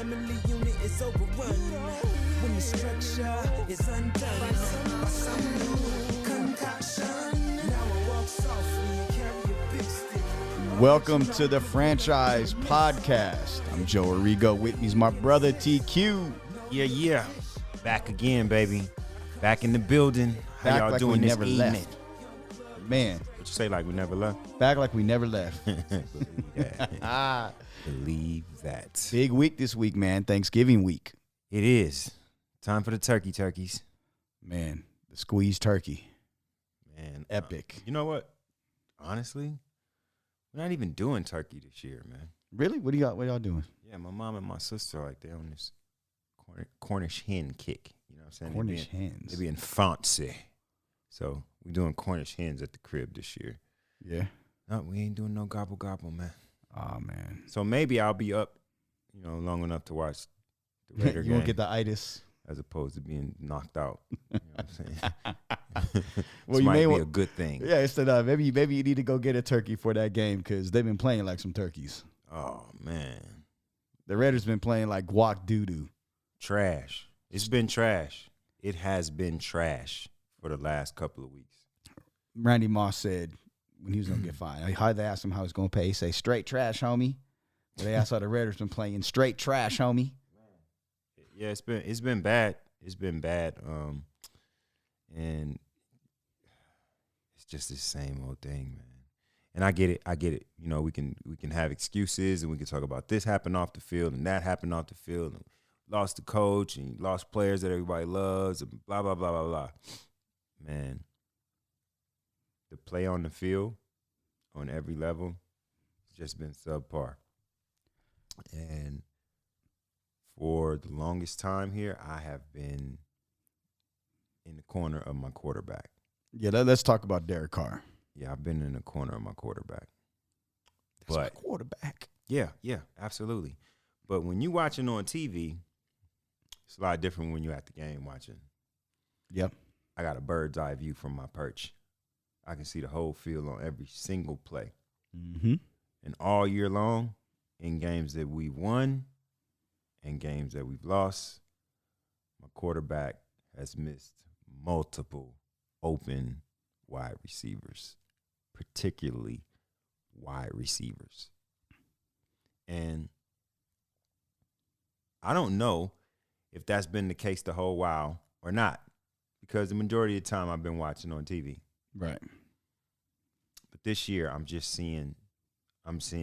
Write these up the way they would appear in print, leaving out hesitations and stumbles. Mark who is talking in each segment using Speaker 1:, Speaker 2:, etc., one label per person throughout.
Speaker 1: family unit is overrun. When the structure is undone by some new concoction. Now I walk softly and carry a big stick.
Speaker 2: Welcome to the Franchise Podcast. I'm Joe Arrigo. With me is my brother TQ.
Speaker 3: Yeah. Back again, baby. Back in the building. How
Speaker 2: Back
Speaker 3: y'all
Speaker 2: like
Speaker 3: doing
Speaker 2: we
Speaker 3: this
Speaker 2: never
Speaker 3: evening?
Speaker 2: left. Man,
Speaker 3: What you say, like we never left?
Speaker 2: back like we never left.
Speaker 3: Believe that. Believe that.
Speaker 2: Big week this week, man. Thanksgiving week.
Speaker 3: It is. Time for the turkeys.
Speaker 2: Man, the squeezed turkey.
Speaker 3: Man.
Speaker 2: Epic.
Speaker 3: You know what? Honestly, we're not even doing turkey this year, man.
Speaker 2: Really? What y'all doing?
Speaker 3: Yeah, my mom and my sister are like they on this Cornish hen kick. You know what I'm saying?
Speaker 2: Cornish hens.
Speaker 3: They being fancy. So we're doing Cornish hens at the crib this year.
Speaker 2: Yeah.
Speaker 3: No, we ain't doing no gobble, man.
Speaker 2: Oh, man.
Speaker 3: So maybe I'll be up, long enough to watch the Raider
Speaker 2: You
Speaker 3: game
Speaker 2: won't get the itis.
Speaker 3: as opposed to being knocked out. You know what I'm saying?
Speaker 2: Well,
Speaker 3: This
Speaker 2: you
Speaker 3: might
Speaker 2: may
Speaker 3: be
Speaker 2: want-
Speaker 3: a good thing.
Speaker 2: Yeah, instead of maybe you need to go get a turkey for that game because they've been playing like some turkeys.
Speaker 3: Oh, man.
Speaker 2: The Raiders been playing like guac doo-doo.
Speaker 3: Trash. It's been trash. It has been trash for the last couple of weeks.
Speaker 2: Randy Moss said when he was going to get fined, how they asked him how he's going to pay, he say, straight trash, homie. But they asked how the Raiders been playing, straight trash, homie.
Speaker 3: Yeah, it's been bad. It's been bad. And it's just the same old thing, man. And I get it. We can have excuses and we can talk about this happened off the field and that happened off the field and lost the coach and lost players that everybody loves and blah, blah, blah, blah, blah. Man, the play on the field on every level has just been subpar. And for the longest time here, I have been in the corner of my quarterback.
Speaker 2: Yeah, let's talk about Derek Carr.
Speaker 3: Yeah, I've been in the corner of my quarterback.
Speaker 2: That's my quarterback.
Speaker 3: Yeah, absolutely. But when you watching on TV, it's a lot different when you're at the game watching.
Speaker 2: Yep.
Speaker 3: I got a bird's eye view from my perch. I can see the whole field on every single play.
Speaker 2: Mm-hmm.
Speaker 3: And all year long, in games that we've won and games that we've lost, my quarterback has missed multiple open wide receivers, particularly wide receivers. And I don't know if that's been the case the whole while or not, because the majority of the time I've been watching on TV.
Speaker 2: Right.
Speaker 3: But this year I'm seeing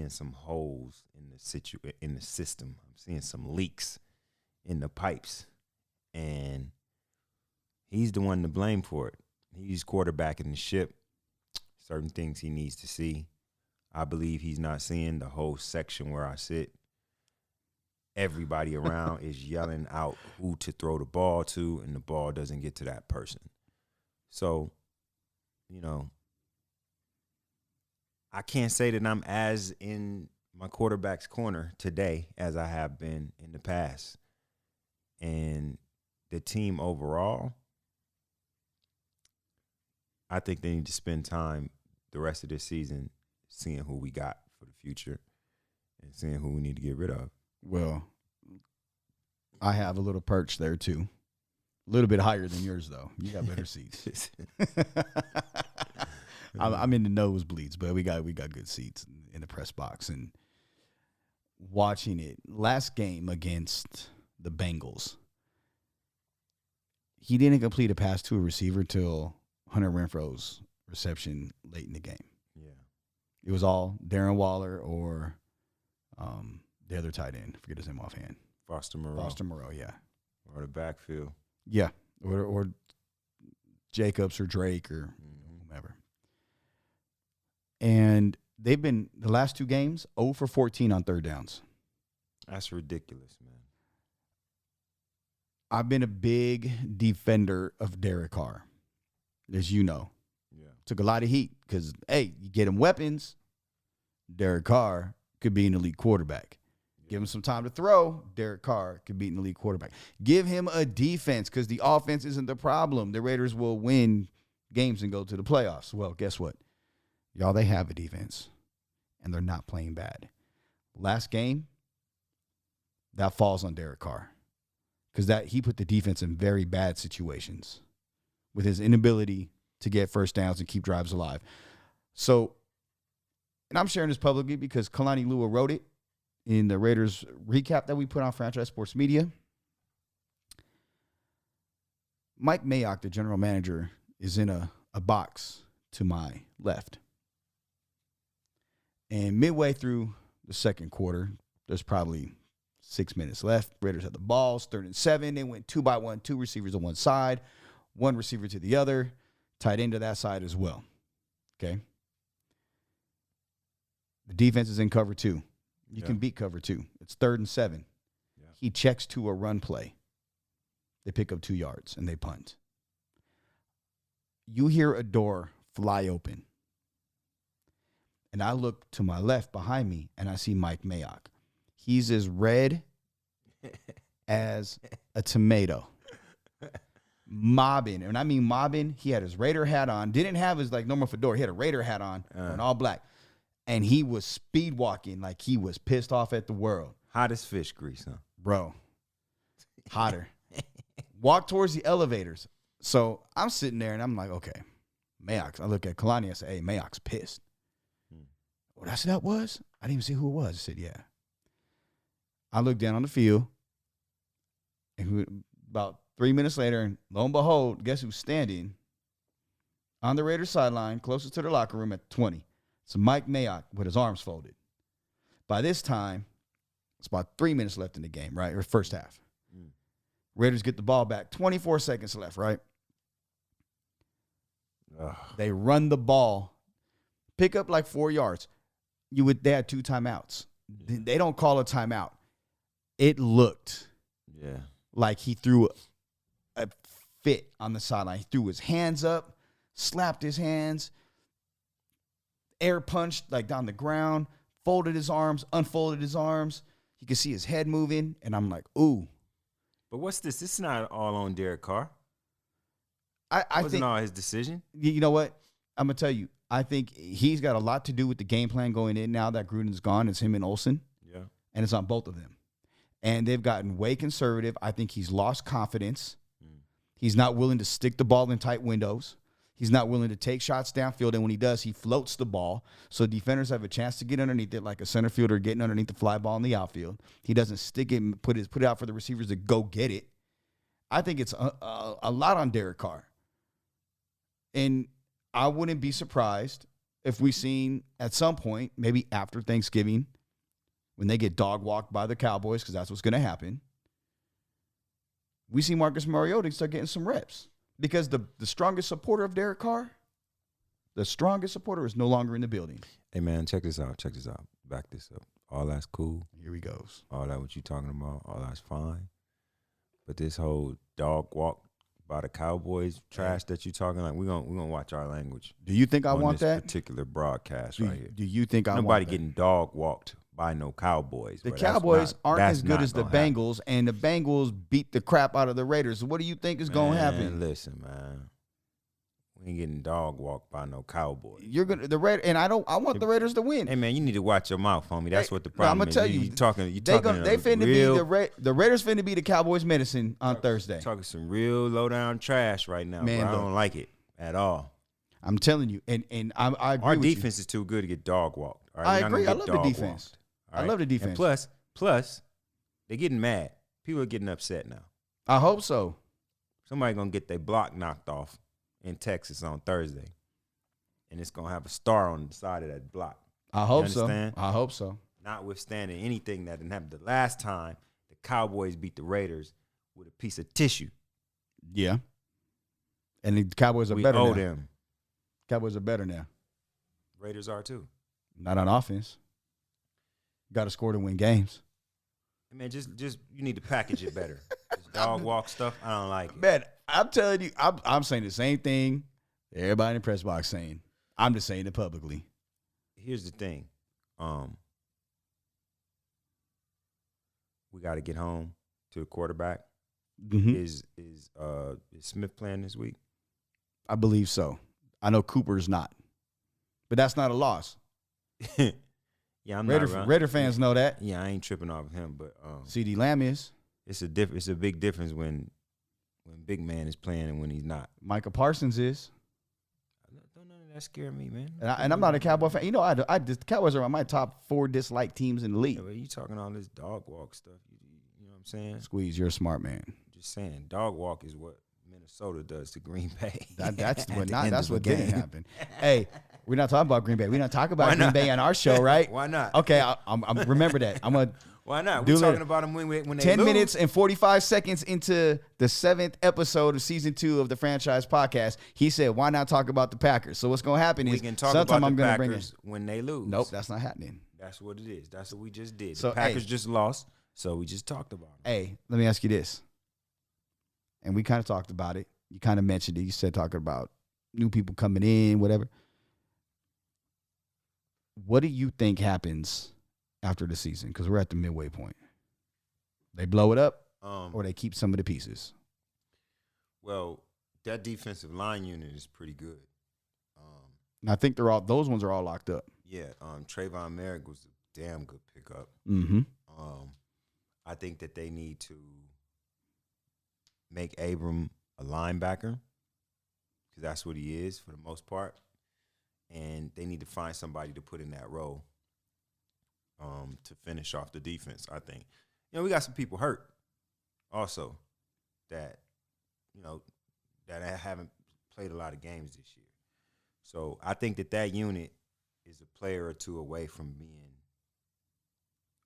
Speaker 3: some holes in the system. I'm seeing some leaks in the pipes. And he's the one to blame for it. He's quarterbacking the ship. Certain things he needs to see. I believe he's not seeing the whole section where I sit. Everybody around is yelling out who to throw the ball to, and the ball doesn't get to that person. So, I can't say that I'm as in my quarterback's corner today as I have been in the past. And the team overall, I think they need to spend time the rest of this season seeing who we got for the future and seeing who we need to get rid of.
Speaker 2: Well, I have a little perch there, too. A little bit higher than yours, though. You got better seats. I'm in the nosebleeds, but we got good seats in the press box. And watching it, last game against the Bengals, he didn't complete a pass to a receiver till Hunter Renfro's reception late in the game.
Speaker 3: Yeah.
Speaker 2: It was all Darren Waller or the other tight end. I forget his name offhand.
Speaker 3: Foster Moreau,
Speaker 2: yeah.
Speaker 3: or the backfield.
Speaker 2: Yeah, or Jacobs or Drake or whomever. And they've been, the last two games, 0 for 14 on third downs.
Speaker 3: That's ridiculous, man.
Speaker 2: I've been a big defender of Derek Carr, as you know.
Speaker 3: Yeah.
Speaker 2: Took a lot of heat because, hey, you get him weapons, Derek Carr could be an elite quarterback. Give him some time to throw, Derek Carr could be an elite quarterback. Give him a defense because the offense isn't the problem. The Raiders will win games and go to the playoffs. Well, guess what? Y'all, they have a defense, and they're not playing bad. Last game, that falls on Derek Carr because he put the defense in very bad situations with his inability to get first downs and keep drives alive. So, and I'm sharing this publicly because Kalani Lua wrote it in the Raiders recap that we put on Franchise Sports Media. Mike Mayock, the general manager, is in a box to my left. And midway through the second quarter, there's probably 6 minutes left. Raiders had the balls, 3rd and 7. They went 2-by-1, 2 receivers on one side, 1 receiver to the other, tight end to that side as well. Okay? The defense is in cover 2. You can beat cover 2. It's 3rd and 7. Yeah. He checks to a run play. They pick up 2 yards, and they punt. You hear a door fly open. And I look to my left behind me, and I see Mike Mayock. He's as red as a tomato. Mobbing. And I mean mobbing. He had his Raider hat on. Didn't have his normal fedora. He had a Raider hat on, and all black. And he was speed walking like he was pissed off at the world.
Speaker 3: Hot as fish grease, huh?
Speaker 2: Bro. Hotter. Walk towards the elevators. So I'm sitting there, and I'm like, okay, Mayock. I look at Kalani. I say, hey, Mayock's pissed. What I said that was? I didn't even see who it was. I said, yeah. I looked down on the field, and about 3 minutes later, and lo and behold, guess who's standing on the Raiders sideline, closest to the locker room at 20? It's Mike Mayock with his arms folded. By this time, it's about 3 minutes left in the game, right? Or first half. Raiders get the ball back. 24 seconds left, right? Ugh. They run the ball, pick up 4 yards. They had 2 timeouts. They don't call a timeout. It looked like he threw a fit on the sideline. He threw his hands up, slapped his hands, air punched down the ground, folded his arms, unfolded his arms. You could see his head moving, and I'm like, ooh.
Speaker 3: But what's this? This is not all on Derek Carr.
Speaker 2: I
Speaker 3: wasn't
Speaker 2: think
Speaker 3: all his decision.
Speaker 2: You know what? I'm gonna tell you. I think he's got a lot to do with the game plan going in now that Gruden's gone. It's him and Olsen.
Speaker 3: Yeah.
Speaker 2: And it's on both of them. And they've gotten way conservative. I think he's lost confidence. He's not willing to stick the ball in tight windows. He's not willing to take shots downfield. And when he does, he floats the ball. So defenders have a chance to get underneath it like a center fielder getting underneath the fly ball in the outfield. He doesn't stick it and put it out for the receivers to go get it. I think it's a lot on Derek Carr. And I wouldn't be surprised if we seen at some point, maybe after Thanksgiving, when they get dog walked by the Cowboys, because that's what's going to happen, we see Marcus Mariota start getting some reps. Because the strongest supporter of Derek Carr, the strongest supporter is no longer in the building.
Speaker 3: Hey, man, check this out. Check this out. Back this up. All that's cool.
Speaker 2: Here he goes.
Speaker 3: All that what you talking about, all that's fine. But this whole dog walk by the Cowboys trash that you talking, we're gonna watch our language.
Speaker 2: Do you think I want
Speaker 3: this
Speaker 2: that
Speaker 3: particular broadcast right here?
Speaker 2: Do you think I want
Speaker 3: nobody
Speaker 2: that?
Speaker 3: getting dog walked by no Cowboys?
Speaker 2: The Cowboys aren't as good as the Bengals, and the Bengals beat the crap out of the Raiders. What do you think is gonna happen?
Speaker 3: Listen, man. We ain't getting dog walked by no Cowboys.
Speaker 2: You're gonna and I want the Raiders to win.
Speaker 3: Hey man, you need to watch your mouth, homie. That's what the problem is.
Speaker 2: I'm gonna tell you, they finna be the Raiders finna be the Cowboys' medicine on Thursday.
Speaker 3: Talking some real low down trash right now, man. I don't like it at all.
Speaker 2: I'm telling you, and I agree.
Speaker 3: Our
Speaker 2: with
Speaker 3: defense
Speaker 2: you.
Speaker 3: is too good to get dog walked. All right?
Speaker 2: I agree. I love the defense. I love the defense.
Speaker 3: And plus, they're getting mad. People are getting upset now.
Speaker 2: I hope so.
Speaker 3: Somebody gonna get their block knocked off in Texas on Thursday, and it's gonna have a star on the side of that block.
Speaker 2: I hope so. I hope so.
Speaker 3: Notwithstanding anything that didn't happen the last time, the Cowboys beat the Raiders with a piece of tissue.
Speaker 2: Yeah, and the Cowboys are better now.
Speaker 3: We owe them.
Speaker 2: Cowboys are better now.
Speaker 3: Raiders are too.
Speaker 2: Not on offense. Got to score to win games.
Speaker 3: Man, just you need to package it better. This dog walk stuff, I don't like it.
Speaker 2: Man, I'm telling you, I'm saying the same thing everybody in the press box saying. I'm just saying it publicly.
Speaker 3: Here's the thing. We got to get home to a quarterback.
Speaker 2: Mm-hmm.
Speaker 3: Is Smith playing this week?
Speaker 2: I believe so. I know Cooper's not. But that's not a loss.
Speaker 3: Yeah, I'm
Speaker 2: Raider,
Speaker 3: not running.
Speaker 2: Raider fans know that.
Speaker 3: Yeah, I ain't tripping off him, but
Speaker 2: CD Lamb is.
Speaker 3: it's a big difference when big man is playing and when he's not.
Speaker 2: Micah Parsons is.
Speaker 3: Don't none of that scare me, man.
Speaker 2: And I'm not a Cowboy fan. You know, the Cowboys are my top 4 disliked teams in the league.
Speaker 3: Yeah, but you talking all this dog walk stuff. You know what I'm saying?
Speaker 2: Squeeze, you're a smart man.
Speaker 3: Just saying, dog walk is what Minnesota does to Green Bay.
Speaker 2: That's what
Speaker 3: game.
Speaker 2: didn't happen. Hey, we're not talking about Green Bay. We're not talking about Green Bay on our show, right?
Speaker 3: Why not?
Speaker 2: Okay, I'm remember that. I'm gonna.
Speaker 3: Why not?
Speaker 2: Do
Speaker 3: We're talking
Speaker 2: it.
Speaker 3: about them when they
Speaker 2: 10
Speaker 3: lose.
Speaker 2: minutes and 45 seconds into the 7th episode of season 2 of the franchise podcast, he said, "Why not talk about the Packers?" So what's gonna happen
Speaker 3: We
Speaker 2: is
Speaker 3: can talk
Speaker 2: sometime
Speaker 3: about
Speaker 2: I'm
Speaker 3: the
Speaker 2: gonna bring in.
Speaker 3: Packers when they lose.
Speaker 2: Nope, that's not happening.
Speaker 3: That's what it is. That's what we just did.
Speaker 2: So,
Speaker 3: The Packers
Speaker 2: hey.
Speaker 3: just lost, so we just talked about it.
Speaker 2: Hey, let me ask you this. And we kind of talked about it. You kind of mentioned it. You said talking about new people coming in, whatever. What do you think happens after the season? Because we're at the midway point. They blow it up, or they keep some of the pieces.
Speaker 3: Well, that defensive line unit is pretty good.
Speaker 2: And I think those ones are all locked up.
Speaker 3: Yeah, Trayvon Merrick was a damn good pickup.
Speaker 2: Mm-hmm.
Speaker 3: I think that they need to make Abram a linebacker because that's what he is for the most part. And they need to find somebody to put in that role to finish off the defense, I think. You know, we got some people hurt also that, that haven't played a lot of games this year. So I think that unit is a player or two away from being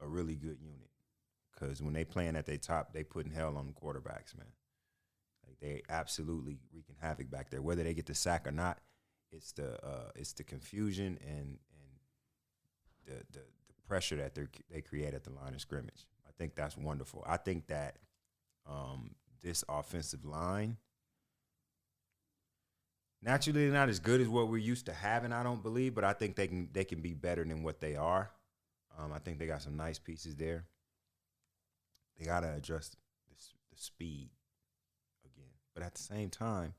Speaker 3: a really good unit. Because when they playing at their top, they putting hell on the quarterbacks, man. Like they absolutely wreaking havoc back there. Whether they get the sack or not, it's the confusion and the pressure that they create at the line of scrimmage. I think that's wonderful. I think that this offensive line, naturally they're not as good as what we're used to having, I don't believe, but I think they can be better than what they are. I think they got some nice pieces there. They got to adjust the speed again. But at the same time,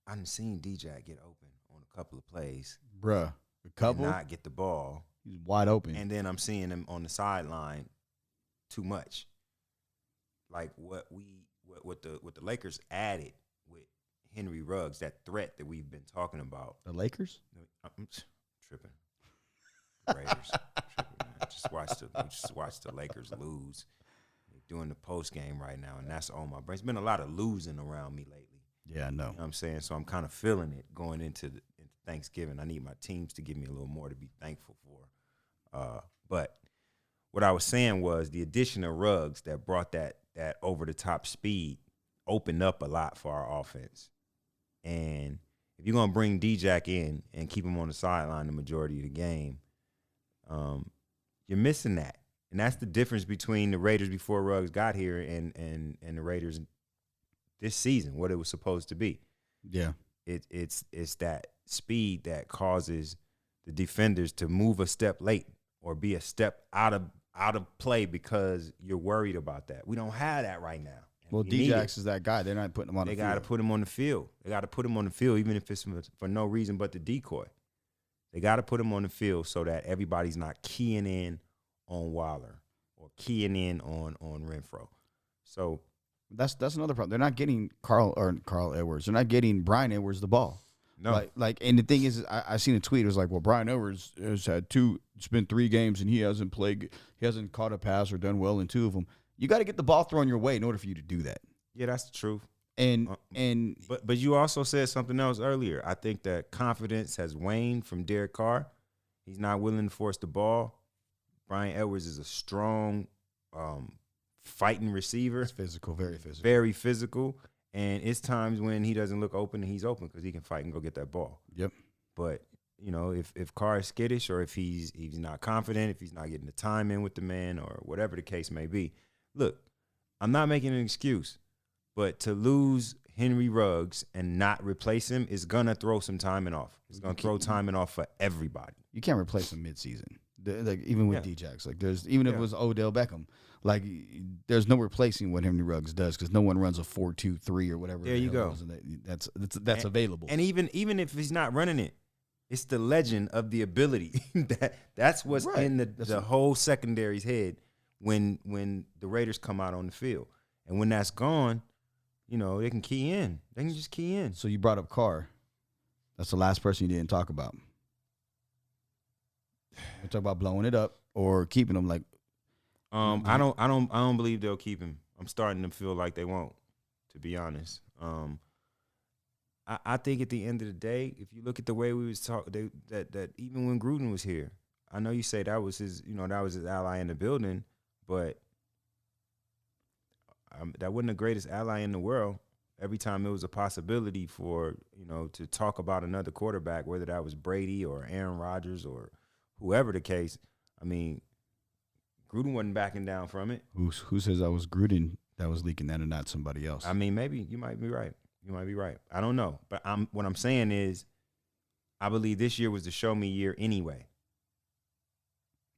Speaker 3: I've seen D-Jack get open on a couple of plays.
Speaker 2: Bruh, a couple?
Speaker 3: And not get the ball.
Speaker 2: He's wide open.
Speaker 3: And then I'm seeing him on the sideline too much. Like what the Lakers added with Henry Ruggs, that threat that we've been talking about.
Speaker 2: The Lakers?
Speaker 3: I'm tripping. Raiders. Tripping, man. Just watch the Lakers lose. They're doing the post game right now, and that's on my brain. It's been a lot of losing around me lately.
Speaker 2: Yeah, I know.
Speaker 3: You know what I'm saying? So I'm kind of feeling it going into Thanksgiving. I need my teams to give me a little more to be thankful for. But what I was saying was the addition of Ruggs that brought that over-the-top speed opened up a lot for our offense. And if you're going to bring D-Jack in and keep him on the sideline the majority of the game, you're missing that. And that's the difference between the Raiders before Ruggs got here and the Raiders this season, what it was supposed to be.
Speaker 2: Yeah.
Speaker 3: It's that speed that causes the defenders to move a step late or be a step out of play because you're worried about that. We don't have that right now.
Speaker 2: Well, D-Jax is that guy. They're not putting him on the field.
Speaker 3: They got to put him on the field. They got to put him on the field, even if it's for no reason but the decoy. They got to put him on the field so that everybody's not keying in on Waller or keying in on Renfro. So
Speaker 2: that's another problem. They're not getting Carl Edwards. They're not getting Brian Edwards the ball.
Speaker 3: no,
Speaker 2: And the thing is, I seen a tweet. It was like, well, Brian Edwards has had it's been 3 games and he hasn't caught a pass or done well in 2 of them. You got to get the ball thrown your way in order for you to do that.
Speaker 3: yeah, that's the truth.
Speaker 2: But
Speaker 3: you also said something else earlier. I think that confidence has waned from Derek Carr. He's not willing to force the ball. Brian Edwards is a strong, fighting receiver.
Speaker 2: it's physical, very physical.
Speaker 3: Very physical. And it's times when he doesn't look open and he's open because he can fight and go get that ball.
Speaker 2: Yep.
Speaker 3: But, if Carr is skittish or if he's not confident, if he's not getting the time in with the man or whatever the case may be, look, I'm not making an excuse, but to lose Henry Ruggs and not replace him is going to throw some timing off. It's going to throw timing off for everybody.
Speaker 2: You can't replace him midseason. Even with D-Jax. If it was Odell Beckham, there's no replacing what Henry Ruggs does because no one runs a 4-2-3 or whatever.
Speaker 3: There you go.
Speaker 2: That's available.
Speaker 3: And even if he's not running it, It's the legend of the ability. That's what's
Speaker 2: Right.
Speaker 3: in the whole secondary's head when the Raiders come out on the field. And when that's gone, you know, they can key in. They can just key in.
Speaker 2: So you brought up Carr. That's the last person you didn't talk about. We talk about blowing it up or keeping him. Like,
Speaker 3: I don't believe they'll keep him. I'm starting to feel like they won't, to be honest. I think at the end of the day, if you look at the way we was talking, that even when Gruden was here, I know you say that was his ally in the building, but that wasn't the greatest ally in the world. Every time it was a possibility for, you know, to talk about another quarterback, whether that was Brady or Aaron Rodgers or whoever the case, I mean, Gruden wasn't backing down from it.
Speaker 2: who says that was Gruden that was leaking that and not somebody else?
Speaker 3: I mean, maybe you might be right. You might be right. I don't know. But what I'm saying is I believe this year was the show me year anyway.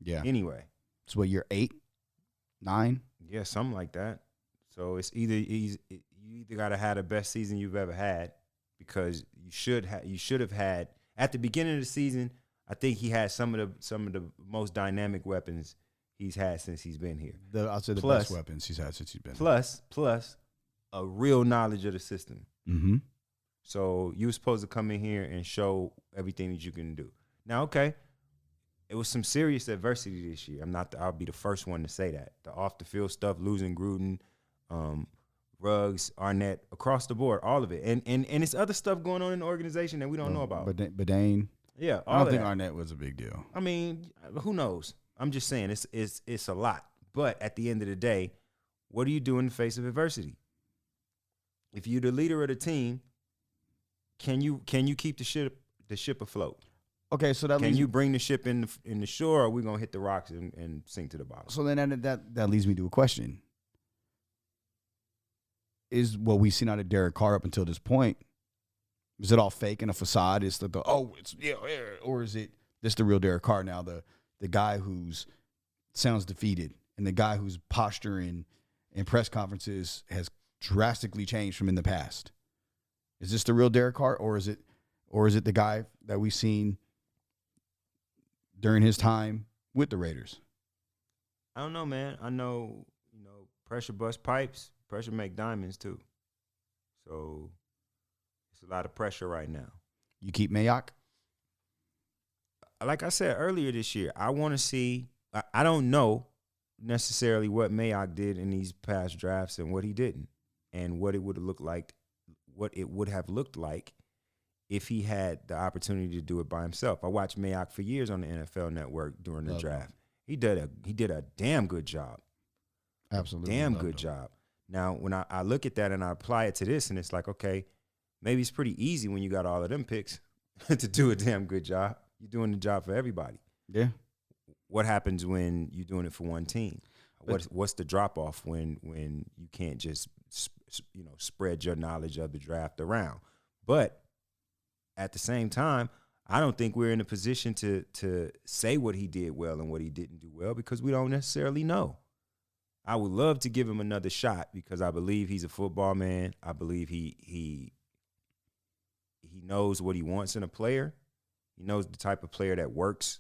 Speaker 2: Yeah.
Speaker 3: Anyway.
Speaker 2: So what, year 8, 9?
Speaker 3: Yeah, something like that. So it's you either got to have the best season you've ever had, because you should have had at the beginning of the season. I think he had some of the most dynamic weapons he's had since he's been here.
Speaker 2: I'll say the best weapons he's had since he's been here.
Speaker 3: Plus a real knowledge of the system.
Speaker 2: Mm-hmm.
Speaker 3: So you were supposed to come in here and show everything that you can do. Now, okay, it was some serious adversity this year. I'll be the first one to say that. The off the field stuff, losing Gruden, Ruggs, Arnett, across the board, all of it. And it's other stuff going on in the organization that we don't know about.
Speaker 2: Badane.
Speaker 3: Yeah,
Speaker 2: I don't think Arnett was a big deal.
Speaker 3: I mean, who knows? I'm just saying it's a lot. But at the end of the day, what do you do in the face of adversity? If you're the leader of the team, can you keep the ship afloat?
Speaker 2: Okay, so that
Speaker 3: can you bring the ship in the shore, or are we gonna hit the rocks and sink to the bottom?
Speaker 2: So then that leads me to a question: is what we've seen out of Derek Carr up until this point, is it all fake and a facade? It's or is it this the real Derek Carr now? The guy who's sounds defeated and the guy whose posture in press conferences has drastically changed from in the past. Is this the real Derek Carr, or is it the guy that we've seen during his time with the Raiders?
Speaker 3: I don't know, man. I know, pressure bust pipes, pressure make diamonds too. So it's a lot of pressure right now.
Speaker 2: You keep Mayock?
Speaker 3: Like I said earlier this year, I want to see. I don't know necessarily what Mayock did in these past drafts and what he didn't, and what it would have looked like if he had the opportunity to do it by himself. I watched Mayock for years on the NFL Network during the draft. He did a damn good job.
Speaker 2: Absolutely.
Speaker 3: Damn good job. Now, when I look at that and I apply it to this, and it's like, okay, maybe it's pretty easy when you got all of them picks to do a damn good job. You're doing the job for everybody.
Speaker 2: Yeah.
Speaker 3: What happens when you're doing it for one team? What's the drop off when you can't just spread your knowledge of the draft around? But at the same time, I don't think we're in a position to say what he did well and what he didn't do well, because we don't necessarily know. I would love to give him another shot because I believe he's a football man. I believe he knows what he wants in a player. He knows the type of player that works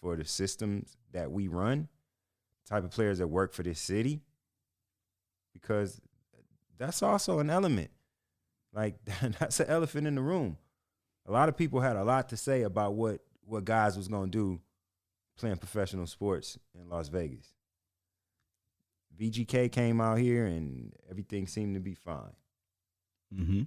Speaker 3: for the systems that we run, type of players that work for this city, because that's also an element. Like, that's an elephant in the room. A lot of people had a lot to say about what guys was going to do playing professional sports in Las Vegas. VGK came out here and everything seemed to be fine.
Speaker 2: Mm-hmm.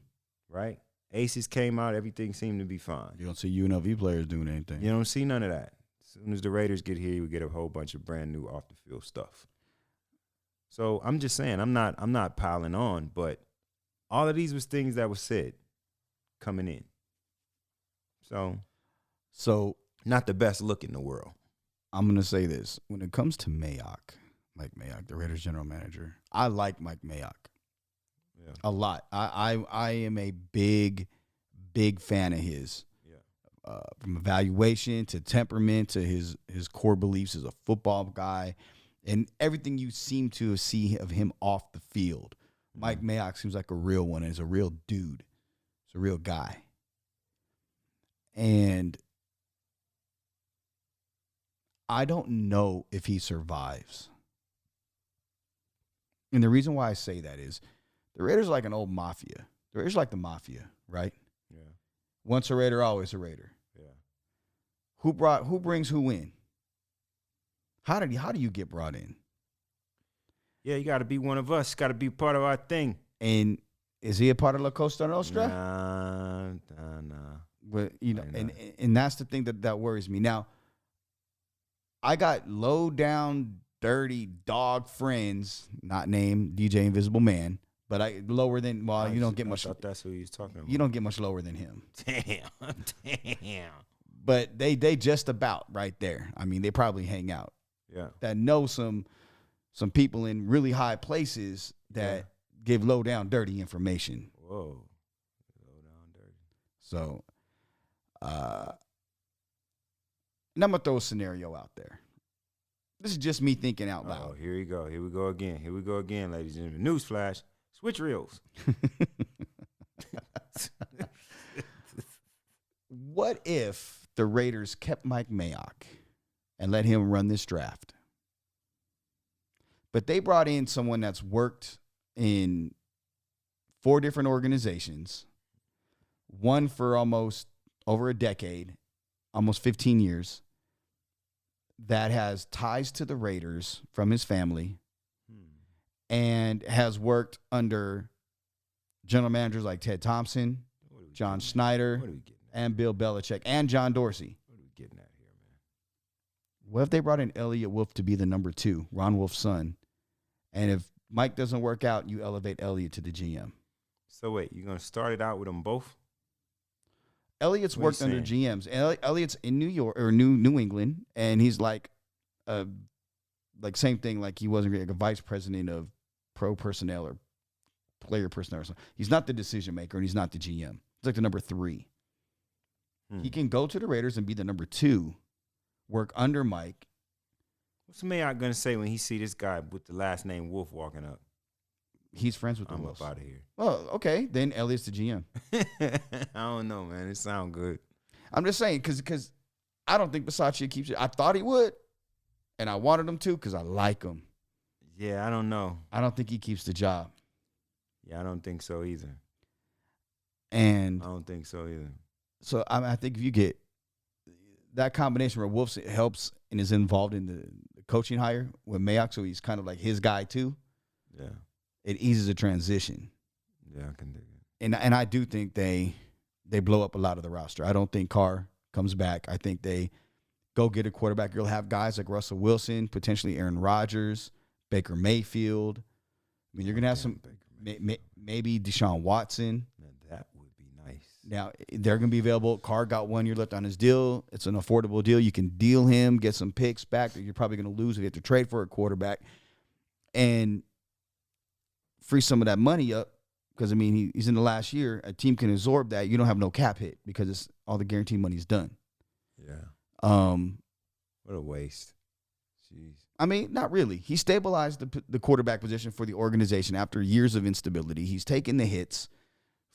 Speaker 3: Right? Aces came out, everything seemed to be fine.
Speaker 2: You don't see UNLV players doing anything.
Speaker 3: You don't see none of that. As soon as the Raiders get here, we get a whole bunch of brand new off the field stuff. So I'm just saying, I'm not piling on, but all of these was things that was said coming in. So not the best look in the world.
Speaker 2: I'm going to say this. When it comes to Mike Mayock, the Raiders general manager, I like Mike Mayock a lot. I am a big fan of his. Yeah. From evaluation to temperament to his core beliefs as a football guy and everything you seem to see of him off the field. Mm-hmm. Mike Mayock seems like a real one. He's a real dude. He's a real guy. And I don't know if he survives. And the reason why I say that is the Raiders are like an old mafia. The Raiders are like the mafia, right?
Speaker 3: Yeah.
Speaker 2: Once a Raider, always a Raider.
Speaker 3: Yeah.
Speaker 2: Who brings who in? How do you get brought in?
Speaker 3: Yeah, you got to be one of us. Got to be part of our thing.
Speaker 2: And is he a part of La Costa Nostra?
Speaker 3: Nah.
Speaker 2: But you know,
Speaker 3: Nah.
Speaker 2: and that's the thing that worries me. Now, I got low down, dirty dog friends, not named DJ Invisible Man, but I lower than you don't get much.
Speaker 3: I thought that's who he was talking about.
Speaker 2: You don't get much lower than him.
Speaker 3: Damn.
Speaker 2: But they just about right there. I mean, they probably hang out.
Speaker 3: Yeah.
Speaker 2: That know some people in really high places that give low down dirty information.
Speaker 3: Whoa. Low down dirty.
Speaker 2: So, and I'm gonna throw a scenario out there. This is just me thinking out loud.
Speaker 3: Oh, here we go. Here we go again, ladies and gentlemen. Newsflash. Switch reels.
Speaker 2: What if the Raiders kept Mike Mayock and let him run this draft? But they brought in someone that's worked in 4 different organizations, one for almost over a decade, almost 15 years, that has ties to the Raiders from his family and has worked under general managers like Ted Thompson, John Snyder, and Bill Belichick, and John Dorsey.
Speaker 3: What are we getting at here, man?
Speaker 2: What if they brought in Elliot Wolf to be the number 2, Ron Wolf's son? And if Mike doesn't work out, you elevate Elliot to the GM.
Speaker 3: So wait, you're gonna start it out with them both?
Speaker 2: Elliot's
Speaker 3: What are
Speaker 2: worked
Speaker 3: you
Speaker 2: under
Speaker 3: saying?
Speaker 2: GMs. Elliot's in New York or New England, and he's like same thing. Like he wasn't like a vice president of pro personnel or player personnel or something. He's not the decision maker, and he's not the GM. He's like the number 3. He can go to the Raiders and be the number 2, work under Mike.
Speaker 3: What's Mayock gonna say when he see this guy with the last name Wolf walking up?
Speaker 2: He's friends with the
Speaker 3: I'm
Speaker 2: Wolves.
Speaker 3: up out of here.
Speaker 2: Well, okay, then Elliot's the GM.
Speaker 3: I don't know, man. It sounds good.
Speaker 2: I'm just saying because I don't think Bisaccia keeps it. I thought he would, and I wanted him to because I like him.
Speaker 3: Yeah, I don't know.
Speaker 2: I don't think he keeps the job.
Speaker 3: Yeah, I don't think so either.
Speaker 2: And
Speaker 3: I don't think so either.
Speaker 2: so I think if you get that combination where Wolf helps and is involved in the coaching hire with Mayock, so he's kind of like his guy too.
Speaker 3: Yeah.
Speaker 2: It eases a transition.
Speaker 3: Yeah, I can dig it.
Speaker 2: And I do think they blow up a lot of the roster. I don't think Carr comes back. I think they go get a quarterback. You'll have guys like Russell Wilson, potentially Aaron Rodgers, Baker Mayfield. I mean, you're going to have some maybe Deshaun Watson.
Speaker 3: Now, that would be nice.
Speaker 2: Now, they're going to be available. Carr got 1 year left on his deal. It's an affordable deal. You can deal him, get some picks back that you're probably going to lose if you have to trade for a quarterback, and free some of that money up because, I mean, he's in the last year. A team can absorb that. You don't have no cap hit because it's all the guaranteed money's done.
Speaker 3: Yeah. What a waste. Jeez.
Speaker 2: I mean, not really. He stabilized the quarterback position for the organization after years of instability. He's taken the hits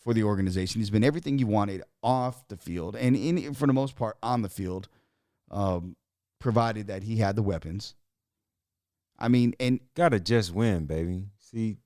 Speaker 2: for the organization. He's been everything you wanted off the field and for the most part on the field, provided that he had the weapons. I mean, and
Speaker 3: Gotta just win, baby. See,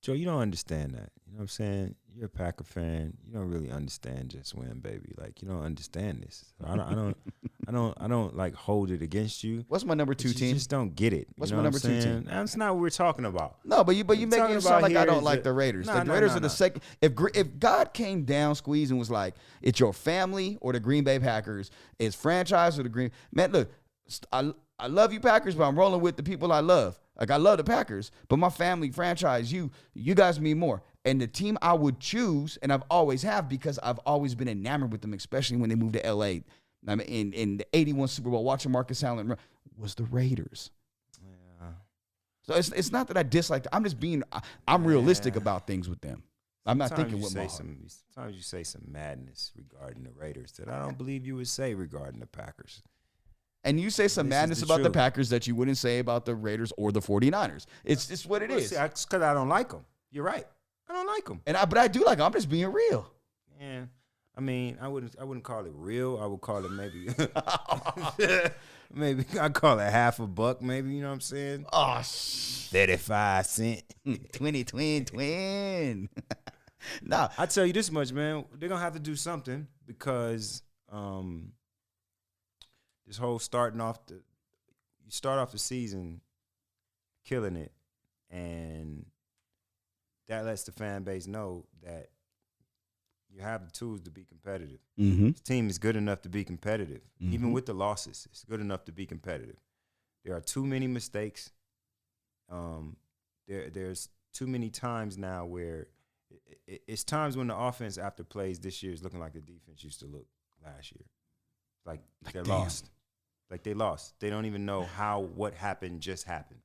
Speaker 3: Joe, you don't understand that. You know what I'm saying? You're a Packer fan. You don't really understand just win, baby. Like, you don't understand this. I don't like hold it against you.
Speaker 2: what's my number 2
Speaker 3: You
Speaker 2: team?
Speaker 3: just don't get it.
Speaker 2: What's
Speaker 3: You
Speaker 2: my
Speaker 3: know
Speaker 2: number
Speaker 3: what I'm
Speaker 2: 2
Speaker 3: saying?
Speaker 2: team?
Speaker 3: That's not what we're talking about.
Speaker 2: No, but you making
Speaker 3: talking
Speaker 2: it sound
Speaker 3: about
Speaker 2: like I
Speaker 3: here
Speaker 2: don't
Speaker 3: is
Speaker 2: like
Speaker 3: that-
Speaker 2: the Raiders.
Speaker 3: No,
Speaker 2: The
Speaker 3: no,
Speaker 2: Raiders
Speaker 3: no,
Speaker 2: are the
Speaker 3: no.
Speaker 2: second. If God came down, squeezed, and was like, it's your family or the Green Bay Packers, it's franchise or the Green. Man, look, I love you Packers, but I'm rolling with the people I love. Like I love the Packers, but my family franchise, you guys mean more. And the team I would choose, and I've always have because I've always been enamored with them, especially when they moved to LA. I mean, in the '81 Super Bowl, watching Marcus Allen run, was the Raiders.
Speaker 3: Yeah.
Speaker 2: So it's not that I dislike them. I'm just being I'm realistic about things with them. I'm not thinking with my heart.
Speaker 3: Sometimes you say some madness regarding the Raiders that I don't believe you would say regarding the Packers.
Speaker 2: And you say some
Speaker 3: This is
Speaker 2: madness
Speaker 3: the
Speaker 2: about the
Speaker 3: truth.
Speaker 2: Packers that you wouldn't say about the Raiders or the 49ers. It's just what it is.
Speaker 3: It's because I don't like them. You're right. I don't like them.
Speaker 2: But I do like them. I'm just being real.
Speaker 3: Yeah. I mean, I wouldn't call it real. I would call it maybe maybe I call it half a buck, maybe, you know what I'm saying?
Speaker 2: Oh,
Speaker 3: 35 cents.
Speaker 2: twin. Nah,
Speaker 3: I tell you this much, man. They're gonna have to do something because this whole you start off the season killing it, and that lets the fan base know that you have the tools to be competitive.
Speaker 2: mm-hmm.
Speaker 3: This team is good enough to be competitive. Even with the losses, it's good enough to be competitive. There are too many mistakes. There's too many times now where it's times when the offense after plays this year is looking like the defense used to look last year. Like they're lost. Like they lost. They don't even know what happened just happened.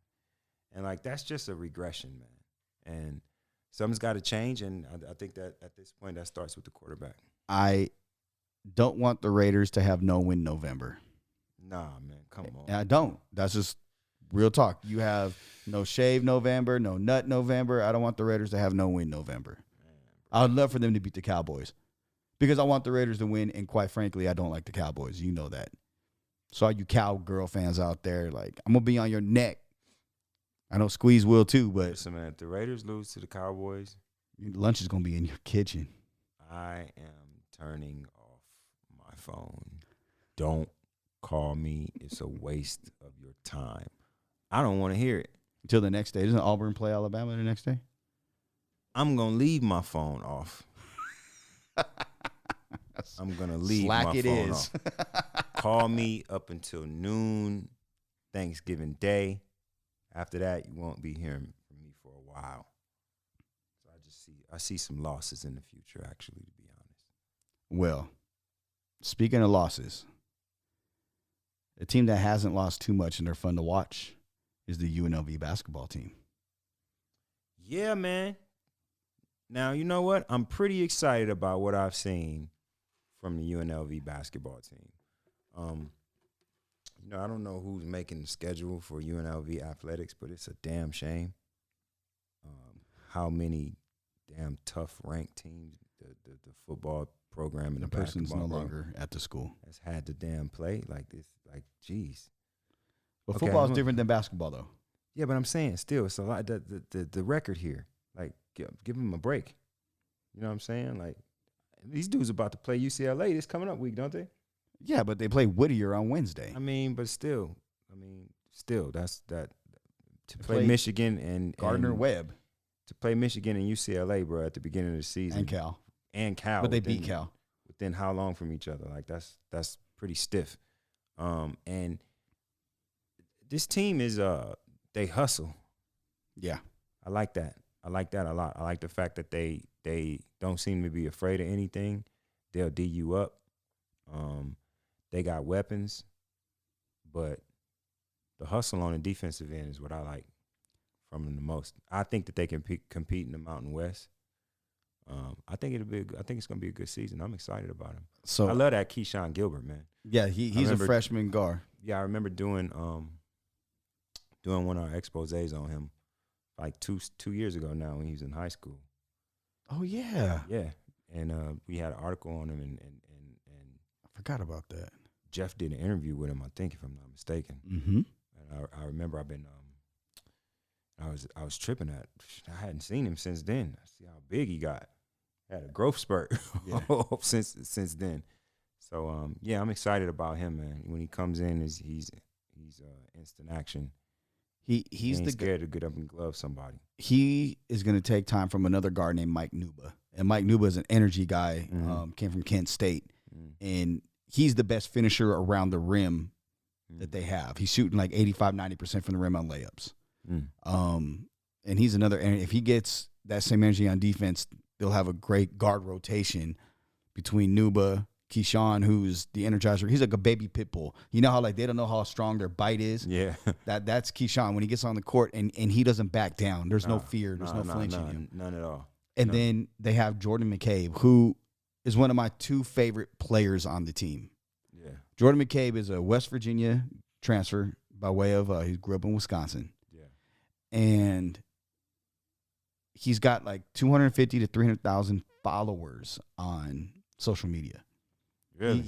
Speaker 3: And like that's just a regression, man. And something's got to change, and I think that at this point that starts with the quarterback.
Speaker 2: I don't want the Raiders to have no win November.
Speaker 3: Nah, man, come on.
Speaker 2: And I don't. That's just real talk. You have no shave November, no nut November. I don't want the Raiders to have no win November. I would love for them to beat the Cowboys because I want the Raiders to win, and quite frankly, I don't like the Cowboys. You know that. So all you cowgirl fans out there, like, I'm going to be on your neck. I know Squeeze will too, but
Speaker 3: Listen, man, if the Raiders lose to the Cowboys,
Speaker 2: lunch is going to be in your kitchen.
Speaker 3: I am turning off my phone. Don't call me. It's a waste of your time. I don't want to hear it.
Speaker 2: Until the next day. Doesn't Auburn play Alabama the next day?
Speaker 3: I'm going to leave my phone off. I'm going to leave
Speaker 2: Slack
Speaker 3: my
Speaker 2: it
Speaker 3: phone
Speaker 2: is.
Speaker 3: off. Call me up until noon, Thanksgiving Day. After that, you won't be hearing from me for a while. So I see some losses in the future, actually, to be honest.
Speaker 2: Well, speaking of losses, a team that hasn't lost too much and they're fun to watch is the UNLV basketball team.
Speaker 3: Yeah, man. Now, you know what? I'm pretty excited about what I've seen from the UNLV basketball team. I don't know who's making the schedule for UNLV athletics, but it's a damn shame how many damn tough ranked teams the football program and the
Speaker 2: person's
Speaker 3: basketball
Speaker 2: no
Speaker 3: program
Speaker 2: longer at the school.
Speaker 3: has had to damn play like this. Like, geez.
Speaker 2: But
Speaker 3: Okay,
Speaker 2: football is different than basketball, though.
Speaker 3: Yeah, but I'm saying still, it's a lot. The record here, like, give them a break. You know what I'm saying? Like, these dudes about to play UCLA this coming up week, don't they?
Speaker 2: Yeah, but they play Whittier on Wednesday.
Speaker 3: I mean, that's that to play
Speaker 2: play
Speaker 3: Michigan and
Speaker 2: Gardner Webb
Speaker 3: to play Michigan and UCLA, bro, at the beginning of the season,
Speaker 2: and Cal.
Speaker 3: but
Speaker 2: They beat Cal
Speaker 3: within how long from each other? Like that's pretty stiff. And this team is they hustle.
Speaker 2: Yeah,
Speaker 3: I like that. I like that a lot. I like the fact that they don't seem to be afraid of anything. They'll D you up. They got weapons, but the hustle on the defensive end is what I like from them the most. I think that they can compete in the Mountain West. I think it's gonna be a good season. I'm excited about him.
Speaker 2: So
Speaker 3: I love that Keyshawn Gilbert, man.
Speaker 2: Yeah, he's a freshman guard.
Speaker 3: Yeah, I remember doing one of our exposés on him like two years ago now when he was in high school.
Speaker 2: Oh yeah,
Speaker 3: Yeah, and we had an article on him, and
Speaker 2: I forgot about that.
Speaker 3: Jeff did an interview with him, I think, if I'm not mistaken.
Speaker 2: Mm-hmm.
Speaker 3: And I remember I was tripping at. I hadn't seen him since then. I see how big he got. Had a growth spurt since then. So yeah, I'm excited about him, man. When he comes in, he's instant action.
Speaker 2: He's the
Speaker 3: scared to get up and glove somebody.
Speaker 2: He is going to take time from another guard named Mike Nuba, and Mike Nuba is an energy guy. Came from Kent State, and he's the best finisher around the rim that they have. He's shooting like 85-90% from the rim on layups. And he's another. And if he gets that same energy on defense, they'll have a great guard rotation between Nuba, Keyshawn, who's the energizer. He's like a baby pit bull. You know how like they don't know how strong their bite is.
Speaker 3: Yeah,
Speaker 2: that's Keyshawn when he gets on the court and he doesn't back down. There's no fear. There's no flinch in him.
Speaker 3: None at all.
Speaker 2: And then they have Jordan McCabe, who is one of my two favorite players on the team.
Speaker 3: Yeah,
Speaker 2: Jordan McCabe is a West Virginia transfer by way of he grew up in Wisconsin. Yeah, and he's got like 250 to 300,000 followers on social media.
Speaker 3: Really?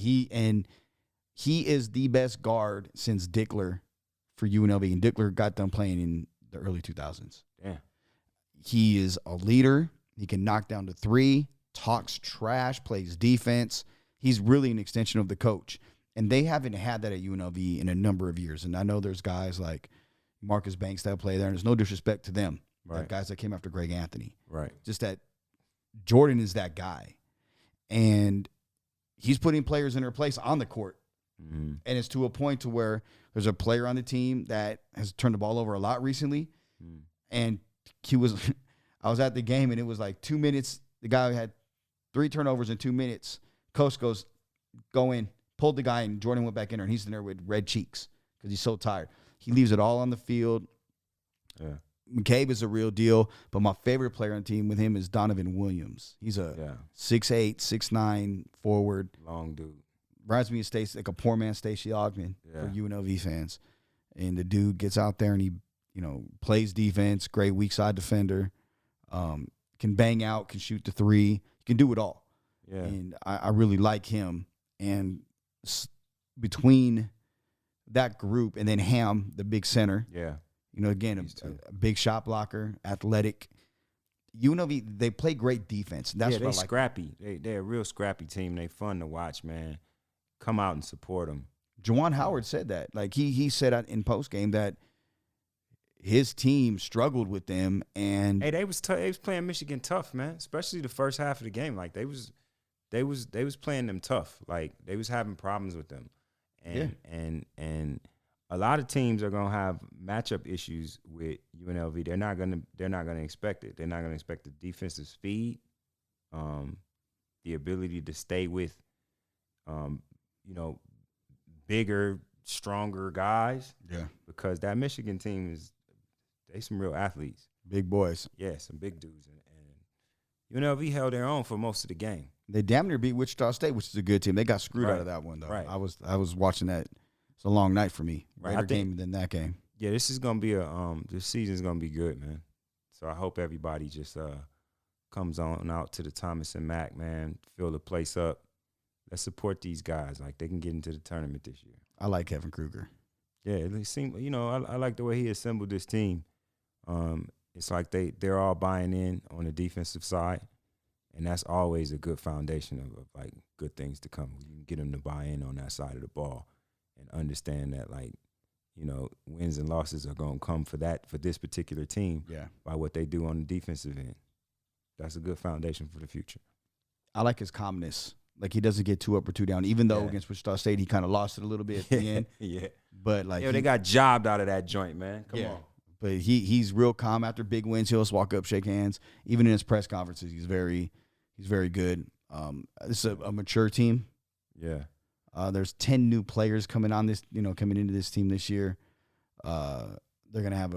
Speaker 2: He is the best guard since Dickler for UNLV, and Dickler got done playing in the early 2000s.
Speaker 3: Yeah.
Speaker 2: He is a leader. He can knock down the three, talks trash, plays defense. He's really an extension of the coach. And they haven't had that at UNLV in a number of years. And I know there's guys like Marcus Banks that play there, and there's no disrespect to them.
Speaker 3: Right.
Speaker 2: Like guys that came after Greg Anthony.
Speaker 3: Right.
Speaker 2: Just that Jordan is that guy. And he's putting players in their place on the court.
Speaker 3: Mm-hmm.
Speaker 2: And it's to a point to where there's a player on the team that has turned the ball over a lot recently.
Speaker 3: Mm.
Speaker 2: And I was at the game, and it was like 2 minutes. The guy had 3 turnovers in 2 minutes. Coach goes, go in, pulled the guy, and Jordan went back in there, and he's in there with red cheeks because he's so tired. He leaves it all on the field.
Speaker 3: Yeah.
Speaker 2: McCabe is a real deal, but my favorite player on the team with him is Donovan Williams. He's a 6'8", 6'9" forward.
Speaker 3: Long dude.
Speaker 2: Reminds me of Stacey, like a poor man Stacey Ogden for UNLV fans. And the dude gets out there and he, plays defense, great weak side defender, can bang out, can shoot the three, can do it all.
Speaker 3: Yeah.
Speaker 2: And I really like him. And between that group and then Ham, the big center, again, a big shot blocker, athletic. UNLV, they play great defense. That's what I like.
Speaker 3: Scrappy. They're a real scrappy team. They fun to watch, man. Come out and support them.
Speaker 2: Juwan Howard said that. Like he said in postgame that his team struggled with them, and
Speaker 3: they was playing Michigan tough, man. Especially the first half of the game. Like they was playing them tough. Like they was having problems with them, and a lot of teams are gonna have matchup issues with UNLV. They're not gonna expect it. They're not gonna expect the defensive speed, the ability to stay with, bigger, stronger guys.
Speaker 2: Yeah.
Speaker 3: Because that Michigan team they some real athletes.
Speaker 2: Big boys.
Speaker 3: Yeah, some big dudes. And UNLV held their own for most of the game.
Speaker 2: They damn near beat Wichita State, which is a good team. They got screwed out of that one, though.
Speaker 3: Right.
Speaker 2: I was watching that. It's a long night for me.
Speaker 3: Right.
Speaker 2: Better game than that game.
Speaker 3: Yeah, this is gonna be this season's gonna be good, man. So I hope everybody just comes on out to the Thomas and Mack, man. Fill the place up. Let's support these guys. Like they can get into the tournament this year.
Speaker 2: I like Kevin Kruger.
Speaker 3: Yeah, it seems I like the way he assembled this team. It's like they're all buying in on the defensive side, and that's always a good foundation of like good things to come. You can get them to buy in on that side of the ball and understand that wins and losses are gonna come for this particular team.
Speaker 2: Yeah.
Speaker 3: By what they do on the defensive end. That's a good foundation for the future.
Speaker 2: I like his calmness. Like he doesn't get too up or too down, even though against Wichita State he kind of lost it a little bit at the end.
Speaker 3: Yeah.
Speaker 2: But
Speaker 3: they got jobbed out of that joint, man. Come on.
Speaker 2: But he's real calm after big wins. He'll just walk up, shake hands. Even in his press conferences, he's very good. This is a mature team.
Speaker 3: Yeah.
Speaker 2: There's 10 new players coming into this team this year. They're gonna have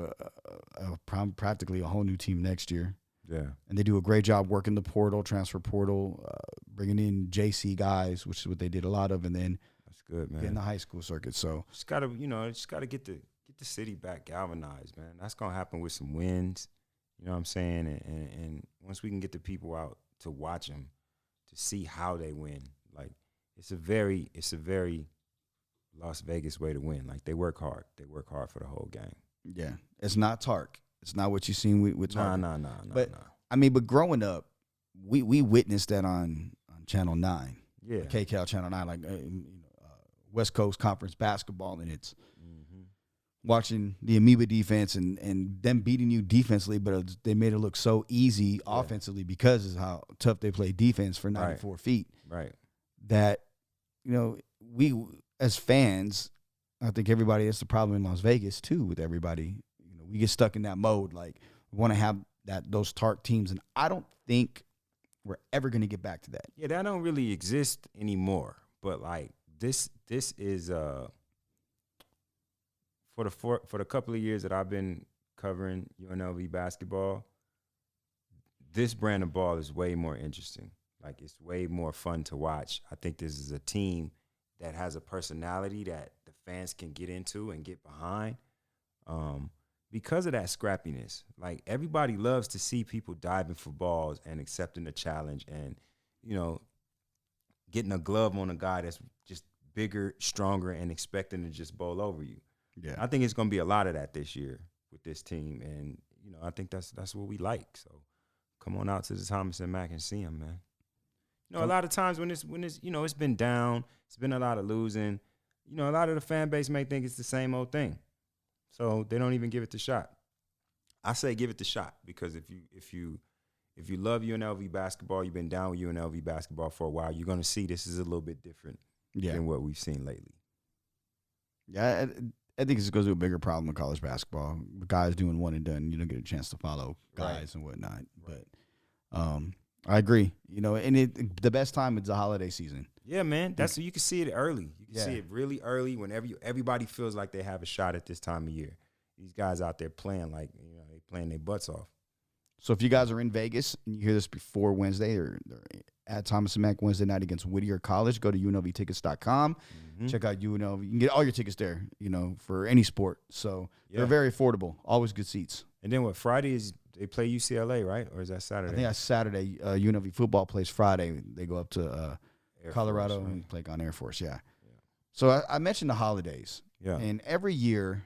Speaker 2: practically a whole new team next year.
Speaker 3: Yeah.
Speaker 2: And they do a great job working the portal, transfer portal, bringing in JC guys, which is what they did a lot of, and then
Speaker 3: that's good, man.
Speaker 2: Getting the high school circuit. So
Speaker 3: just gotta get the city back galvanized, man. That's gonna happen with some wins. You know what I'm saying? And once we can get the people out to watch them, to see how they win, like it's a very Las Vegas way to win. Like they work hard. They work hard for the whole game.
Speaker 2: Yeah, it's not Tark. It's not what you've seen with Tark.
Speaker 3: No.
Speaker 2: But growing up, we witnessed that on Channel 9.
Speaker 3: Yeah.
Speaker 2: KCAL Channel 9, like West Coast Conference basketball, and it's watching the Amoeba defense and them beating you defensively, but they made it look so easy offensively because of how tough they play defense for 94 feet.
Speaker 3: Right.
Speaker 2: That, we as fans, I think everybody, that's the problem in Las Vegas too with everybody. We get stuck in that mode. Like we want to have those Tark teams, and I don't think we're ever going to get back to that.
Speaker 3: Yeah, that don't really exist anymore. But like this is for the couple of years that I've been covering UNLV basketball, this brand of ball is way more interesting. Like it's way more fun to watch. I think this is a team that has a personality that the fans can get into and get behind. Because of that scrappiness, like everybody loves to see people diving for balls and accepting the challenge. And, getting a glove on a guy that's just bigger, stronger, and expecting to just bowl over you.
Speaker 2: Yeah.
Speaker 3: I think it's going to be a lot of that this year with this team, and I think that's what we like. So come on out to the Thomas and Mack and see him, man. A lot of times when it's it's been down, it's been a lot of losing. A lot of the fan base may think it's the same old thing, so they don't even give it the shot. I say give it the shot because if you love UNLV basketball, you've been down with UNLV basketball for a while, you're going to see this is a little bit different than what we've seen lately.
Speaker 2: Yeah, I think this goes to a bigger problem with college basketball. Guys doing one and done, you don't get a chance to follow guys and whatnot. Right. But I agree. And the best time is the holiday season.
Speaker 3: Yeah, man. That's you can see it early. You can see it really early whenever everybody feels like they have a shot at this time of year. These guys out there playing like they playing their butts off.
Speaker 2: So if you guys are in Vegas and you hear this before Wednesday or at Thomas and Mack Wednesday night against Whittier College, go to UNLVtickets.com. Mm-hmm. Check out UNLV. You can get all your tickets there, for any sport. So they're very affordable. Always good seats.
Speaker 3: And then what, Friday is they play UCLA, right? Or is that Saturday?
Speaker 2: I think that's Saturday. UNLV football plays Friday. They go up to Colorado
Speaker 3: Force, right?
Speaker 2: and play on Air Force, So I mentioned the holidays. Yeah. And every year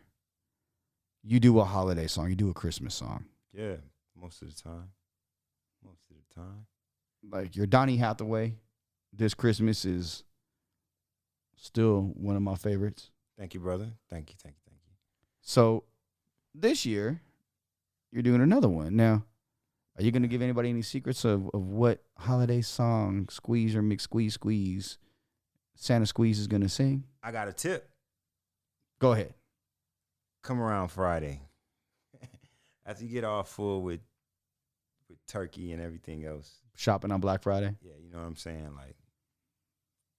Speaker 2: you do a holiday song. You do a Christmas song.
Speaker 3: Yeah, most of the time.
Speaker 2: Like your Donny Hathaway, This Christmas is still one of my favorites.
Speaker 3: Thank you, brother. Thank you.
Speaker 2: So this year, you're doing another one. Now, are you going to give anybody any secrets of what holiday song, Squeeze or McSqueeze, Santa Squeeze is going to sing?
Speaker 3: I got a tip.
Speaker 2: Go ahead.
Speaker 3: Come around Friday. After you get all full with turkey and everything else.
Speaker 2: Shopping on Black Friday?
Speaker 3: Yeah, you know what I'm saying? Like,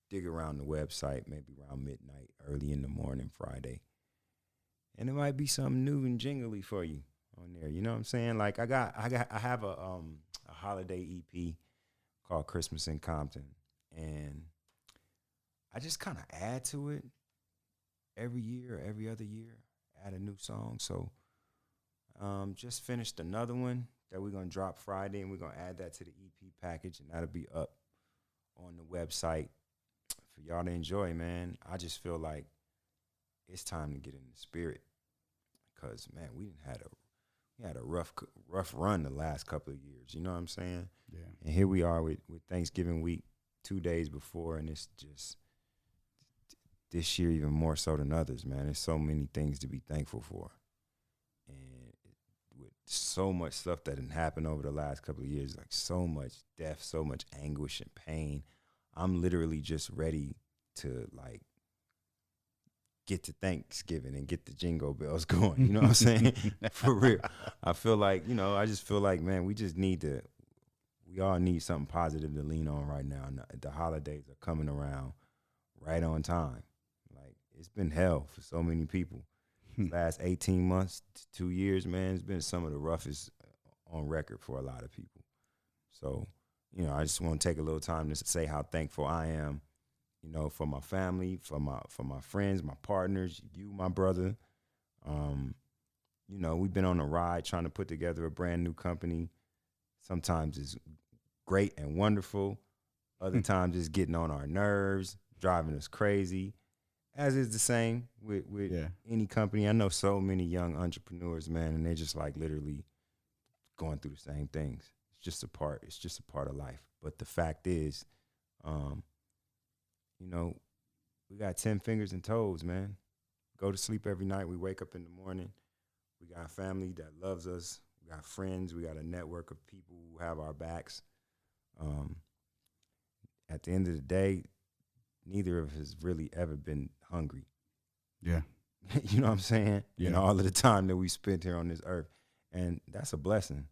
Speaker 3: dig around the website, maybe around midnight, early in the morning Friday. And it might be something new and jingly for you on there. You know what I'm saying? Like I have a holiday EP called Christmas in Compton, and I just kind of add to it every year or every other year, add a new song. So just finished another one that we're gonna drop Friday, and we're gonna add that to the EP package, and that'll be up on the website for y'all to enjoy, man. I just feel like it's time to get in the spirit, because man, we had a rough run the last couple of years. You know what I'm saying? Yeah. And here we are with Thanksgiving week 2 days before, and it's just this year even more so than others, man. There's so many things to be thankful for, and with so much stuff that had happened over the last couple of years, like so much death, so much anguish and pain. I'm literally just ready to like get to Thanksgiving and get the jingle bells going. You know what I'm saying? For real. I feel like, I just feel like, man, we all need something positive to lean on right now. And the holidays are coming around right on time. Like, it's been hell for so many people. Last 18 months, 2 years, man, it's been some of the roughest on record for a lot of people. So, I just want to take a little time to say how thankful I am, for my family, for my friends, my partners, you, my brother. We've been on a ride trying to put together a brand new company. Sometimes it's great and wonderful. Other times it's getting on our nerves, driving us crazy, as is the same with any company. I know so many young entrepreneurs, man, and they're just like literally going through the same things. It's just a part of life. But the fact is, we got 10 fingers and toes, man. Go to sleep every night. We wake up in the morning. We got a family that loves us. We got friends. We got a network of people who have our backs. At the end of the day, neither of us has really ever been hungry. Yeah. You know what I'm saying? Yeah. And all of the time that we spent here on this earth. And that's a blessing.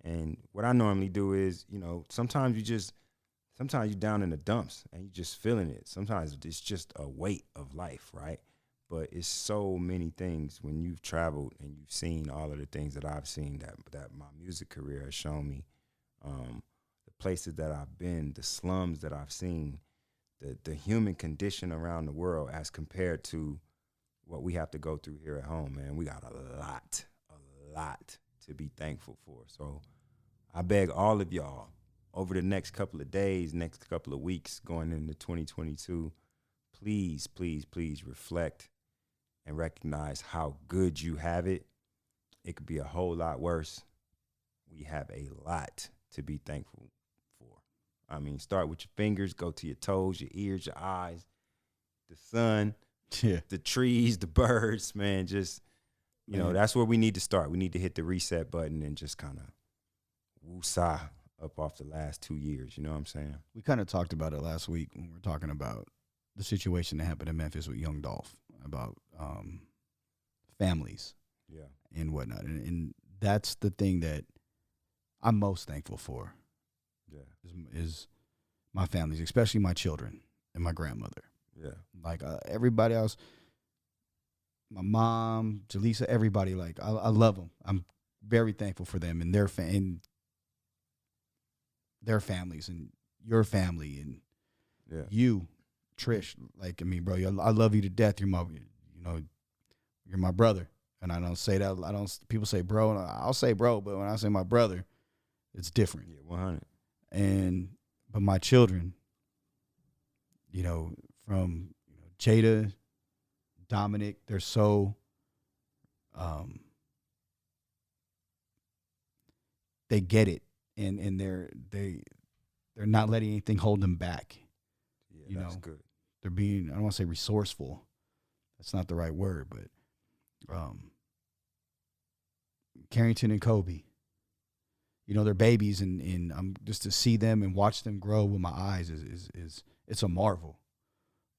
Speaker 3: And what I normally do is, sometimes you're down in the dumps and you're just feeling it. Sometimes it's just a weight of life, right? But it's so many things when you've traveled and you've seen all of the things that I've seen that my music career has shown me, the places that I've been, the slums that I've seen, the human condition around the world as compared to what we have to go through here at home, man. We got a lot to be thankful for. So I beg all of y'all, over the next couple of days, next couple of weeks going into 2022, please, please, please reflect and recognize how good you have it. It could be a whole lot worse. We have a lot to be thankful for. I mean, start with your fingers, go to your toes, your ears, your eyes, the sun, the trees, the birds, man. Just, you know, that's where we need to start. We need to hit the reset button and just kind of woosah up off the last 2 years. You know what I'm saying?
Speaker 2: We kind of talked about it last week when we were talking about the situation that happened in Memphis with Young Dolph, about families and whatnot. And that's the thing that I'm most thankful for. Is my families, especially my children and my grandmother. Like everybody else, my mom, Jaleesa, everybody, like I love them. I'm very thankful for them and their families and your family and you, Trish. Like, I mean, bro, I love you to death. You're my brother. And I don't say that. People say bro, and I'll say bro, but when I say my brother, it's different.
Speaker 3: 100.
Speaker 2: But my children, you know, from Jada, Dominic, they're so they get it, and they're not letting anything hold them back.
Speaker 3: Yeah, that's good.
Speaker 2: They're being, I don't want to say resourceful. That's not the right word, but Carrington and Kobe, you know, they're babies, and I'm just to see them and watch them grow with my eyes is it's a marvel,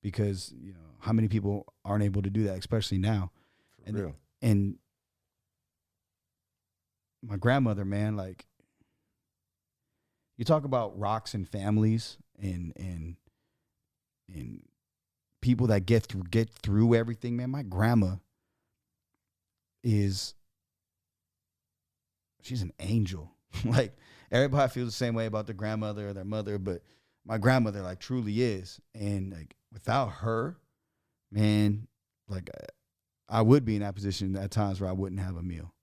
Speaker 2: because you know how many people aren't able to do that, especially now.
Speaker 3: For real.
Speaker 2: And my grandmother, man, like, you talk about rocks and families and people that get through everything, man. My grandma she's an angel. Like, everybody feels the same way about their grandmother or their mother, but my grandmother, like, truly is. And like, without her, man, like, I would be in that position at times where I wouldn't have a meal.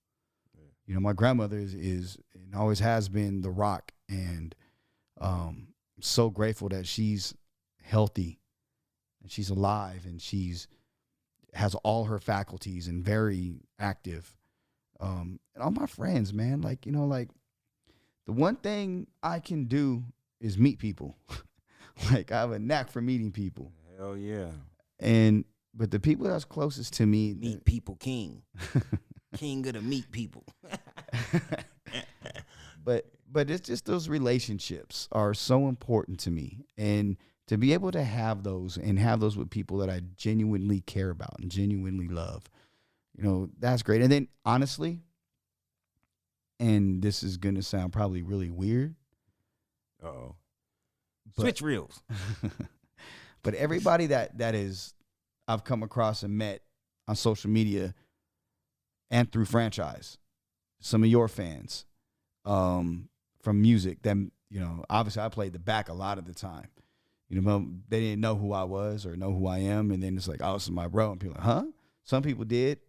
Speaker 2: You know, my grandmother is and always has been the rock, and I'm so grateful that she's healthy and she's alive and has all her faculties and very active. And all my friends, man, like, you know, like, the one thing I can do is meet people. Like, I have a knack for meeting people.
Speaker 3: Hell yeah.
Speaker 2: But the people that's closest to me,
Speaker 4: Meet people king. King of the meat people.
Speaker 2: but it's just those relationships are so important to me, and to be able to have those with people that I genuinely care about and genuinely love, you know, that's great. And then, honestly, and this is gonna sound probably really weird,
Speaker 4: Switch reels.
Speaker 2: but everybody that is I've come across and met on social media and through franchise, some of your fans, from music, that, you know, obviously I played the back a lot of the time. You know, they didn't know who I was or know who I am, and then it's like, oh, this is my bro, and people are like, huh? Some people did,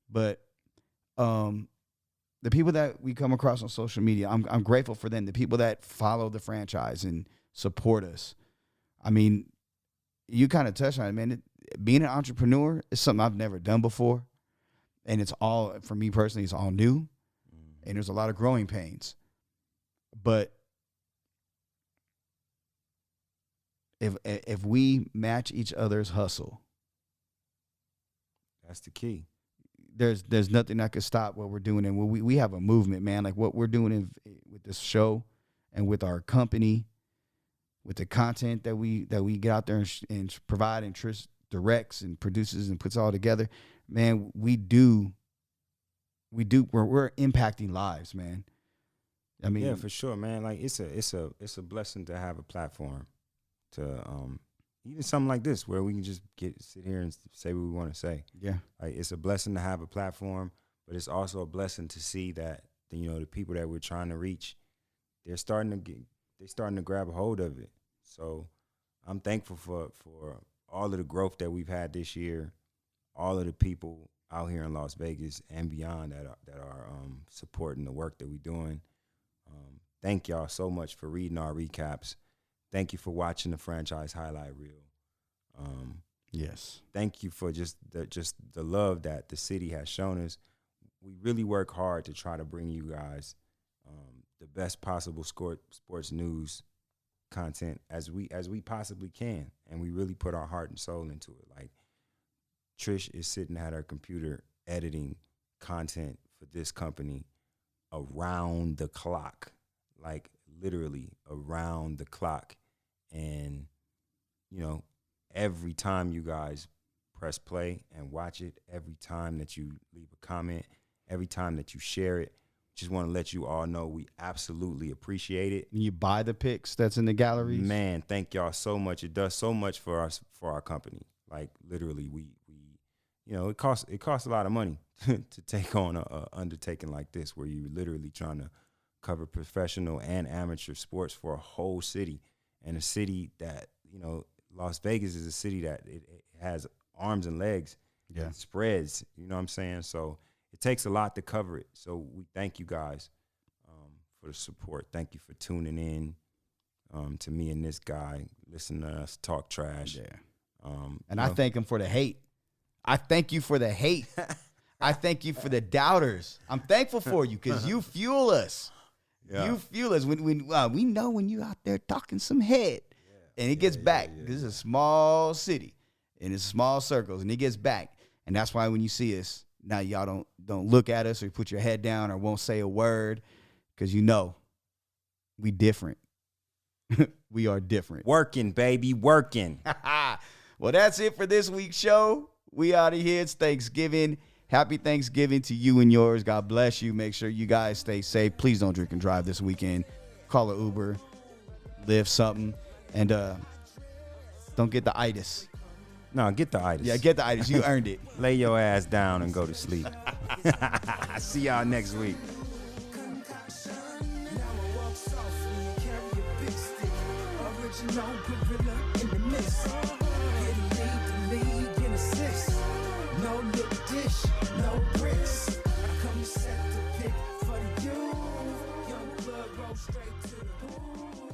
Speaker 2: but the people that we come across on social media, I'm grateful for them. The people that follow the franchise and support us. I mean, you kind of touched on it, man. Being an entrepreneur is something I've never done before. And it's all, for me personally, it's all new. And there's a lot of growing pains. But if we match each other's hustle,
Speaker 3: That's the key.
Speaker 2: there's nothing that could stop what we're doing. And we have a movement, man. Like, what we're doing with this show and with our company, with the content that we get out there and provide, and Trish directs and produces and puts all together, man, we're impacting lives, man. I mean,
Speaker 3: Yeah, for sure, man. Like, it's a blessing to have a platform to even something like this where we can just sit here and say what we want to say.
Speaker 2: Yeah.
Speaker 3: Like, it's a blessing to have a platform, but it's also a blessing to see that, you know, the people that we're trying to reach, they're starting to grab a hold of it. So I'm thankful for all of the growth that we've had this year, all of the people out here in Las Vegas and beyond that are supporting the work that we're doing. Thank y'all so much for reading our recaps. Thank you for watching the franchise highlight reel.
Speaker 2: Yes.
Speaker 3: Thank you for just the love that the city has shown us. We really work hard to try to bring you guys the best possible sports news content as we possibly can, and we really put our heart and soul into it. Like, Trish is sitting at her computer editing content for this company around the clock, like literally around the clock. And, you know, every time you guys press play and watch it, every time that you leave a comment, every time that you share it, just want to let you all know we absolutely appreciate it.
Speaker 2: You buy the picks that's in the galleries.
Speaker 3: Man, thank y'all so much. It does so much for us, for our company. Like, literally, we you know, it costs a lot of money to take on a undertaking like this, where you're literally trying to cover professional and amateur sports for a whole city, and a city that, you know, Las Vegas is a city that it has arms and legs.
Speaker 2: Yeah.
Speaker 3: It spreads, you know what I'm saying? So it takes a lot to cover it. So we thank you guys for the support. Thank you for tuning in to me and this guy, listening to us talk trash.
Speaker 2: Yeah. And I thank him for the hate. I thank you for the hate. I thank you for the doubters. I'm thankful for you because you fuel us. Yeah. You fuel us. When we know when you out there talking some head, and it gets back. This is a small city, and it's small circles, and it gets back. And that's why when you see us, now y'all don't look at us or put your head down or won't say a word, because you know we different. We are different.
Speaker 3: Working, baby, working.
Speaker 2: Well, that's it for this week's show. We out of here. It's Thanksgiving. Happy Thanksgiving to you and yours. God bless you. Make sure you guys stay safe. Please don't drink and drive this weekend. Call an Uber. Live something. And don't get the itis.
Speaker 3: No, get the itis.
Speaker 2: Yeah, get the itis. You earned it.
Speaker 3: Lay your ass down and go to sleep. See y'all next week.
Speaker 1: No little dish, no bricks. I come to set the pick for the youth. Young blood roll straight to the pool.